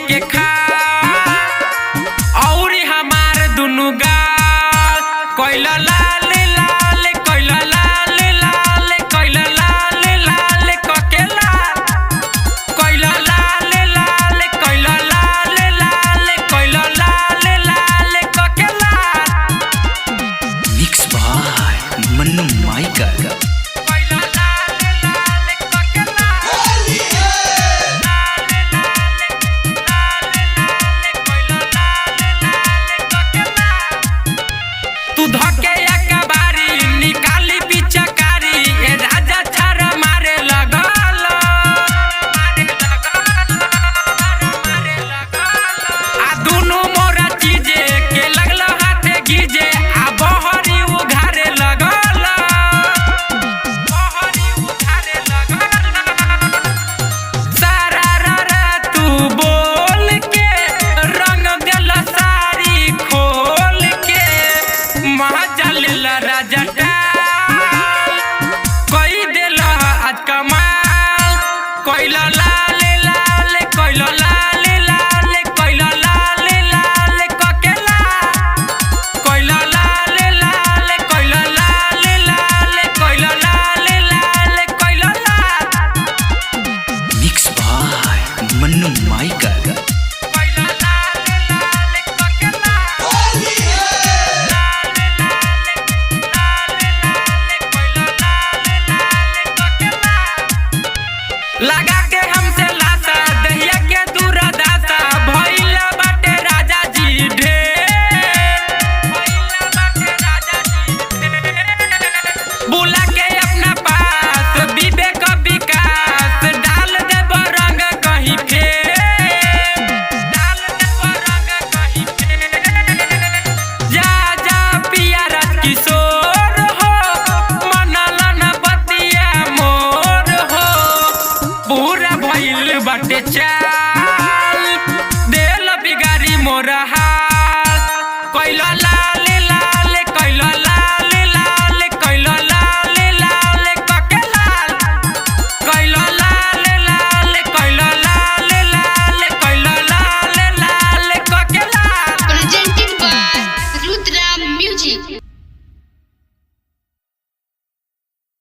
के खा और हमार दुनु गाल कोइला लाल लाल कोइला लाल लाल कोइला लाल लाल ककेला कोइला लाल लाल कोइला लाल लाल कोइला लाल लाल ककेला मिक्स बाय मन्नू माइका। तू धके एकबारी निकाली पिचकारी ए राजा छर मारे लगल आ दुनु मोरा चीजे के लगल हाथे गीजे आ बहरी उघारे लगल सारा रा तू बोल के रंग देल सारी खोल के महाजल राजा कोई दिल आज कमाल कोइला लाल लाल कोइला लाल लाल कोइला लाल लाल ककेला कोइला लाल लाल कोइला लाल लाल कोइला लाल लाल कोइला लाल मिक्स बाय मन्नू माइका। लगा के हमसे लासा दहिया के दूरदासा भइला बाटे राजा जी ढेर बुला के अपना पास विवेक विकास डाल देब रंग कहीं फेर डाल देब रंग कहीं फेर जा जा पिया राजकिशोर हो मनलन बतिया मोर हो पूरा भइल बाटे चा